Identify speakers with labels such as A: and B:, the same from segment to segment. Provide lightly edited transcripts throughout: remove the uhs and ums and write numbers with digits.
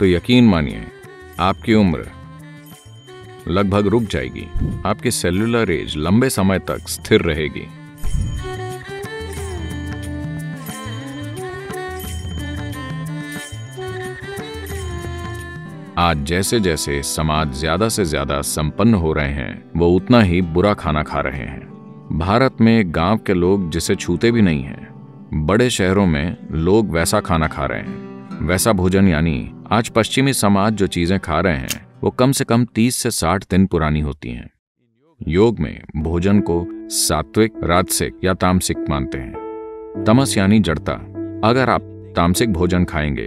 A: तो यकीन मानिए आपकी उम्र लगभग रुक जाएगी, आपकी सेल्यूलर एज लंबे समय तक स्थिर रहेगी। आज जैसे जैसे समाज ज्यादा से ज्यादा संपन्न हो रहे हैं, वो उतना ही बुरा खाना खा रहे हैं। भारत में गांव के लोग जिसे छूते भी नहीं हैं, बड़े शहरों में लोग वैसा खाना खा रहे हैं। वैसा भोजन यानी आज पश्चिमी समाज जो चीजें खा रहे हैं वो कम से कम 30 से 60 दिन पुरानी होती हैं। योग में भोजन को सात्विक, राजसिक या तामसिक मानते हैं। तमस यानी जड़ता। अगर आप तामसिक भोजन खाएंगे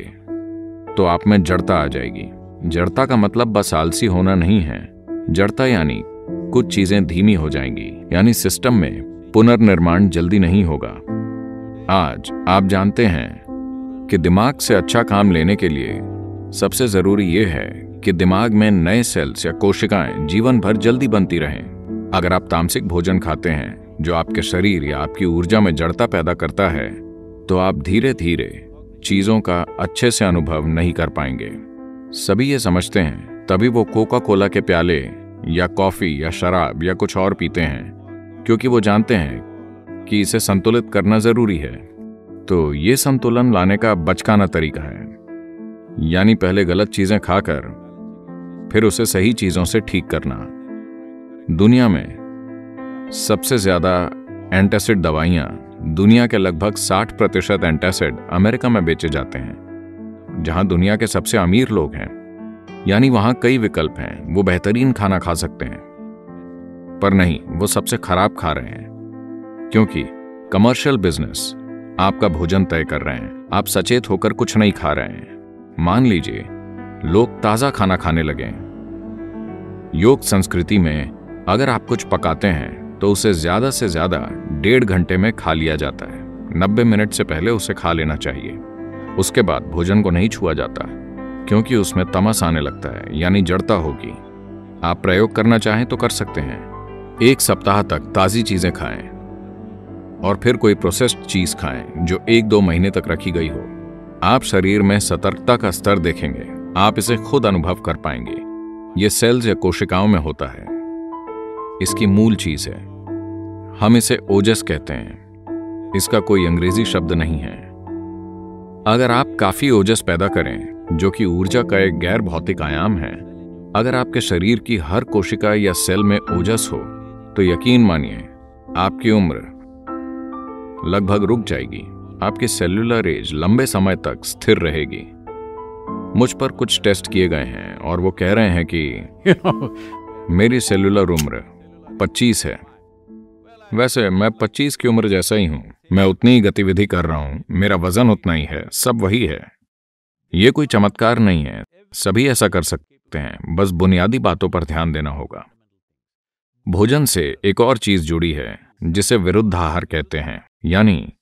A: तो आप में जड़ता आ जाएगी। जड़ता का मतलब बस आलसी होना नहीं है। जड़ता यानी कुछ चीजें धीमी हो जाएंगी, यानी सिस्टम में पुनर्निर्माण जल्दी नहीं होगा। आज आप जानते हैं कि दिमाग से अच्छा काम लेने के लिए सबसे जरूरी यह है कि दिमाग में नए सेल्स या कोशिकाएं जीवन भर जल्दी बनती रहें। अगर आप तामसिक भोजन खाते हैं जो आपके शरीर या आपकी ऊर्जा में जड़ता पैदा करता है, तो आप धीरे धीरे चीजों का अच्छे से अनुभव नहीं कर पाएंगे। सभी ये समझते हैं, तभी वो कोका कोला के प्याले या कॉफी या शराब या कुछ और पीते हैं, क्योंकि वो जानते हैं कि इसे संतुलित करना जरूरी है। तो ये संतुलन लाने का बचकाना तरीका है, यानी पहले गलत चीजें खाकर फिर उसे सही चीजों से ठीक करना। दुनिया में सबसे ज्यादा एंटासिड दवाइयां, दुनिया के लगभग 60% एंटासिड अमेरिका में बेचे जाते हैं, जहां दुनिया के सबसे अमीर लोग हैं। यानी वहां कई विकल्प हैं, वो बेहतरीन खाना खा सकते हैं, पर नहीं, वो सबसे खराब खा रहे हैं, क्योंकि कमर्शियल बिजनेस आपका भोजन तय कर रहे हैं। आप सचेत होकर कुछ नहीं खा रहे हैं। मान लीजिए लोग ताजा खाना खाने लगे। योग संस्कृति में अगर आप कुछ पकाते हैं तो उसे ज्यादा से ज्यादा 1.5 घंटे में खा लिया जाता है। 90 मिनट से पहले उसे खा लेना चाहिए। उसके बाद भोजन को नहीं छुआ जाता, क्योंकि उसमें तमस आने लगता है, यानी जड़ता होगी। आप प्रयोग करना चाहें तो कर सकते हैं। 1 सप्ताह तक ताजी चीजें खाएं और फिर कोई प्रोसेस्ड चीज खाएं जो 1-2 महीने तक रखी गई हो। आप शरीर में सतर्कता का स्तर देखेंगे, आप इसे खुद अनुभव कर पाएंगे। यह सेल्स या कोशिकाओं में होता है। इसकी मूल चीज है। हम इसे ओजस कहते हैं। इसका कोई अंग्रेजी शब्द नहीं है। अगर आप काफी ओजस पैदा करें, जो कि ऊर्जा का एक गैर भौतिक आयाम है, अगर आपके शरीर की हर कोशिका या सेल में ओजस हो, तो यकीन मानिए आपकी उम्र लगभग रुक जाएगी। आपकी सेल्यूलर एज लंबे समय तक स्थिर रहेगी। मुझ पर कुछ टेस्ट किए गए हैं और वो कह रहे हैं कि मेरी सेल्यूलर उम्र 25 है। वैसे मैं 25 की उम्र जैसा ही हूं। मैं उतनी ही गतिविधि कर रहा हूं, मेरा वजन उतना ही है, सब वही है। ये कोई चमत्कार नहीं है, सभी ऐसा कर सकते हैं, बस बुनियादी बातों पर ध्यान देना होगा। भोजन से एक और चीज जुड़ी है जिसे विरुद्ध आहार कहते हैं। यानी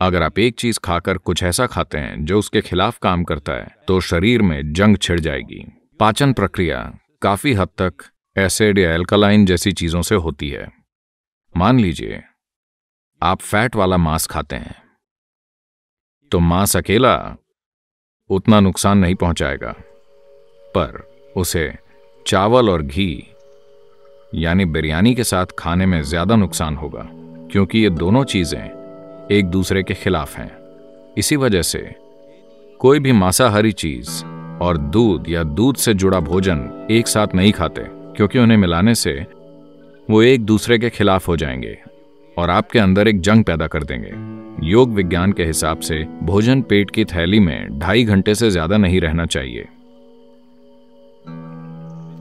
A: अगर आप एक चीज खाकर कुछ ऐसा खाते हैं जो उसके खिलाफ काम करता है, तो शरीर में जंग छिड़ जाएगी। पाचन प्रक्रिया काफी हद तक एसिड या एल्कलाइन जैसी चीजों से होती है। मान लीजिए आप फैट वाला मांस खाते हैं, तो मांस अकेला उतना नुकसान नहीं पहुंचाएगा, पर उसे चावल और घी यानी बिरयानी के साथ खाने में ज्यादा नुकसान होगा, क्योंकि ये दोनों चीजें एक दूसरे के खिलाफ हैं। इसी वजह से कोई भी मांसाहारी चीज और दूध या दूध से जुड़ा भोजन एक साथ नहीं खाते, क्योंकि उन्हें मिलाने से वो एक दूसरे के खिलाफ हो जाएंगे और आपके अंदर एक जंग पैदा कर देंगे। योग विज्ञान के हिसाब से भोजन पेट की थैली में 2.5 घंटे से ज्यादा नहीं रहना चाहिए।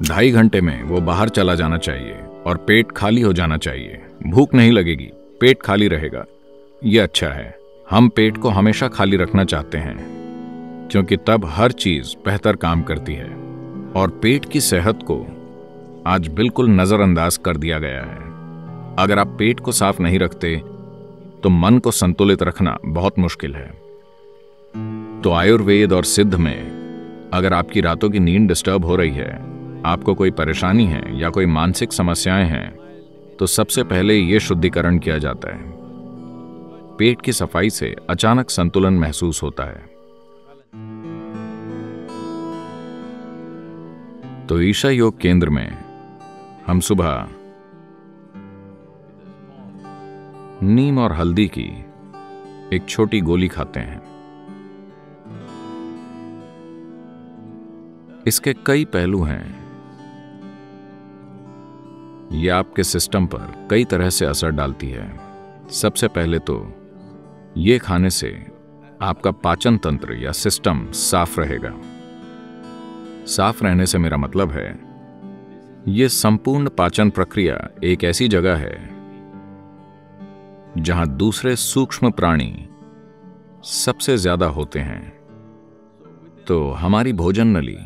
A: 2.5 घंटे में वो बाहर चला जाना चाहिए और पेट खाली हो जाना चाहिए। भूख नहीं लगेगी, पेट खाली रहेगा। ये अच्छा है। हम पेट को हमेशा खाली रखना चाहते हैं, क्योंकि तब हर चीज बेहतर काम करती है। और पेट की सेहत को आज बिल्कुल नजरअंदाज कर दिया गया है। अगर आप पेट को साफ नहीं रखते तो मन को संतुलित रखना बहुत मुश्किल है। तो आयुर्वेद और सिद्ध में अगर आपकी रातों की नींद डिस्टर्ब हो रही है, आपको कोई परेशानी है या कोई मानसिक समस्याएं हैं, तो सबसे पहले यह शुद्धिकरण किया जाता है। पेट की सफाई से अचानक संतुलन महसूस होता है। तो ईशा योग केंद्र में हम सुबह नीम और हल्दी की एक छोटी गोली खाते हैं। इसके कई पहलू हैं। यह आपके सिस्टम पर कई तरह से असर डालती है। सबसे पहले तो ये खाने से आपका पाचन तंत्र या सिस्टम साफ रहेगा। साफ रहने से मेरा मतलब है, यह संपूर्ण पाचन प्रक्रिया एक ऐसी जगह है जहां दूसरे सूक्ष्म प्राणी सबसे ज्यादा होते हैं। तो हमारी भोजन नली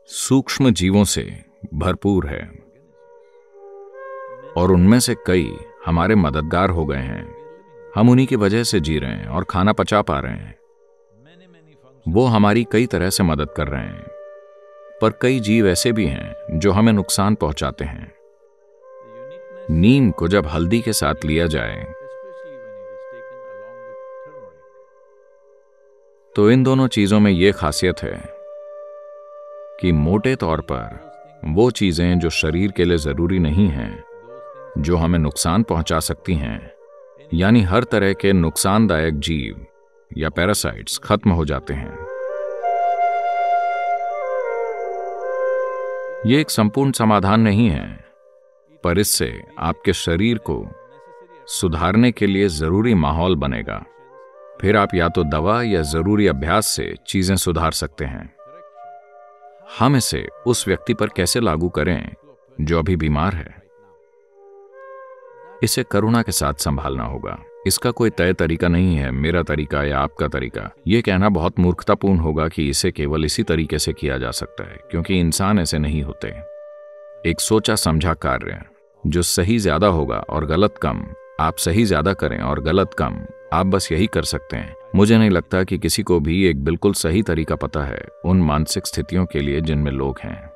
A: सूक्ष्म जीवों से भरपूर है और उनमें से कई हमारे मददगार हो गए हैं। हम उन्हीं की वजह से जी रहे हैं और खाना पचा पा रहे हैं। वो हमारी कई तरह से मदद कर रहे हैं, पर कई जीव ऐसे भी हैं जो हमें नुकसान पहुंचाते हैं। नीम को जब हल्दी के साथ लिया जाए तो इन दोनों चीजों में यह खासियत है कि मोटे तौर पर वो चीजें जो शरीर के लिए जरूरी नहीं हैं, जो हमें नुकसान पहुंचा सकती हैं, यानी हर तरह के नुकसानदायक जीव या पैरासाइट्स खत्म हो जाते हैं। यह एक संपूर्ण समाधान नहीं है, पर इससे आपके शरीर को सुधारने के लिए जरूरी माहौल बनेगा। फिर आप या तो दवा या जरूरी अभ्यास से चीजें सुधार सकते हैं। हम इसे उस व्यक्ति पर कैसे लागू करें जो अभी बीमार है? इसे करुणा के साथ संभालना होगा। इसका कोई तय तरीका नहीं है, मेरा तरीका या आपका तरीका। यह कहना बहुत मूर्खतापूर्ण होगा कि इसे केवल इसी तरीके से किया जा सकता है, क्योंकि इंसान ऐसे नहीं होते। एक सोचा समझा कार्य जो सही ज्यादा होगा और गलत कम, आप सही ज्यादा करें और गलत कम, आप बस यही कर सकते हैं। मुझे नहीं लगता कि किसी को भी एक बिल्कुल सही तरीका पता है उन मानसिक स्थितियों के लिए जिनमें लोग हैं।